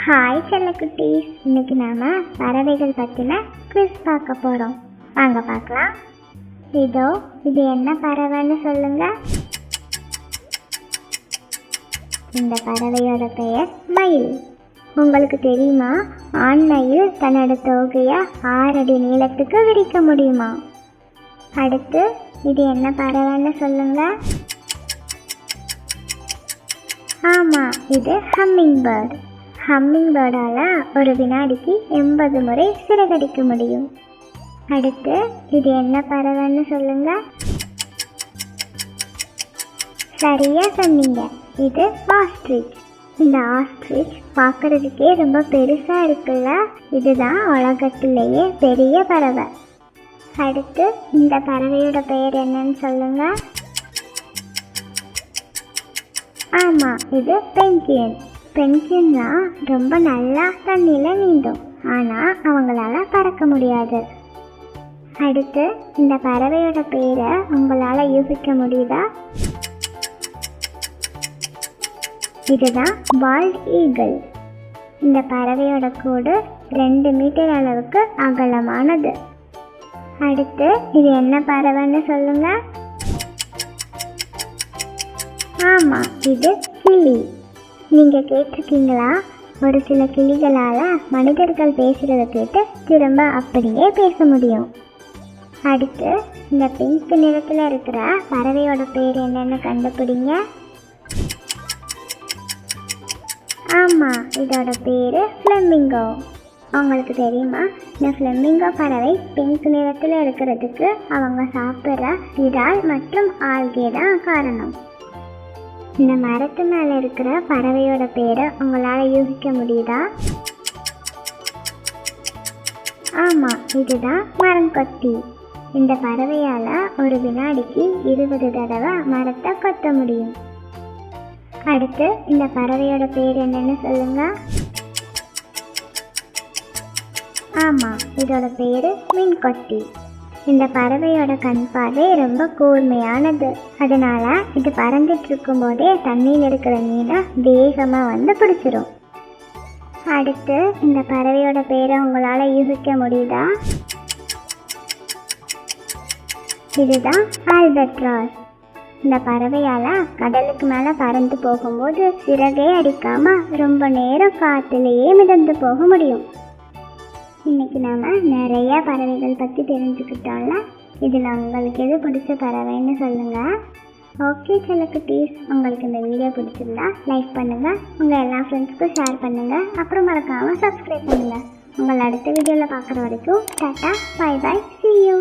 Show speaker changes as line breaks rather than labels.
Hi செல்லக்குட்டீஸ், இன்னைக்கு நாம பறவைகள் பற்றின குவிஸ் பார்க்க போகிறோம். வாங்க பார்க்கலாம். இது என்ன பறவைன்னு சொல்லுங்க. இந்த பறவையோட பெயர் மயில். உங்களுக்கு தெரியுமா, ஆண் மயில் தன்னோட தோகையை 6 அடி நீளத்துக்கு விரிக்க முடியுமா? அடுத்து இது என்ன பறவைன்னு சொல்லுங்க. ஆமாம், இது ஹம்மிங் பேர்ட். ஹம்மிங் பேர்டால் ஒரு வினாடிக்கு 80 முறை சிறகடிக்க முடியும். அடுத்து இது என்ன பறவைன்னு சொல்லுங்க. சரியா சொன்னீங்க, இது ஆஸ்ட்ரிச். இந்த ஆஸ்ட்ரிச் பார்க்கறதுக்கே ரொம்ப பெருசாக இருக்குல்ல. இதுதான் உலகத்திலேயே பெரிய பறவை. அடுத்து இந்த பறவையோட பெயர் என்னன்னு சொல்லுங்க. ஆமாம், இது பென்குயின். பென்குயின்லாம் ரொம்ப நல்லா தண்ணியில் நீந்தும், ஆனால் அவங்களால பறக்க முடியாது. அடுத்து இந்த பறவையோட பேரை உங்களால் யூகிக்க முடியுதா? இதுதான் பால்ட் ஈகிள். இந்த பறவையோட கூடு 2 மீட்டர் அளவுக்கு அகலமானது. அடுத்து இது என்ன பறவைன்னு சொல்லுங்க. ஆமாம், இது கிளி. நீங்கள் கேட்டிருக்கீங்களா, ஒரு சில கிளிகளால் மனிதர்கள் பேசுகிறத கேட்டு திரும்ப அப்படியே பேச முடியும். அடுத்து இந்த பிங்க் நிறத்தில் இருக்கிற பறவையோட பேர் என்னன்னு கண்டுபிடிங்க. ஆமாம், இதோட பேர் ஃப்ளெமிங்கோ. அவங்களுக்கு தெரியுமா, இந்த ஃப்ளெமிங்கோ பறவை பிங்க் நிறத்தில் இருக்கிறதுக்கு அவங்க சாப்பிட்ற இறால் மற்றும் ஆல்கே தான் காரணம். இந்த மரத்து மேலே இருக்கிற பறவையோட பேரை உங்களால் யூகிக்க முடியுதா? ஆமாம், இதுதான் மரங்கொத்தி. இந்த பறவையால் ஒரு வினாடிக்கு 20 தடவை மரத்தை கொத்த முடியும். அடுத்து இந்த பறவையோட பேர் என்னன்னு சொல்லுங்க. ஆமாம், இதோட பேர் மீன்கொத்தி. இந்த பறவையோட கண் பார்வை ரொம்ப கூர்மையானது. அதனால இது பறந்துட்டு இருக்கும் போதே தண்ணியில் இருக்கிற மீனை வேகமாக வந்து பிடிச்சிரும். அடுத்து இந்த பறவையோட பேரை உங்களால் யூகிக்க முடியுதா? இதுதான் ஆல்பட்ராஸ். இந்த பறவையால் கடலுக்கு மேலே பறந்து போகும்போது சிறகே அடிக்காமல் ரொம்ப நேரம் காற்றுலேயே மிதந்து போக முடியும். இன்றைக்கி நாம் நிறைய பறவைகள் பற்றி தெரிஞ்சுக்கிட்டோம்ல. இதில் உங்களுக்கு எது பிடிச்ச பறவைன்னு சொல்லுங்கள். ஓகே செல்லக்குட்டீஸ், உங்களுக்கு இந்த வீடியோ பிடிச்சிருந்தா லைக் பண்ணுங்கள், உங்கள் எல்லா ஃப்ரெண்ட்ஸ்க்கும் ஷேர் பண்ணுங்கள், அப்புறம் மறக்காமல் சப்ஸ்கிரைப் பண்ணுங்கள். உங்களை அடுத்த வீடியோவில் பார்க்குற வரைக்கும் tata, bye bye, see you.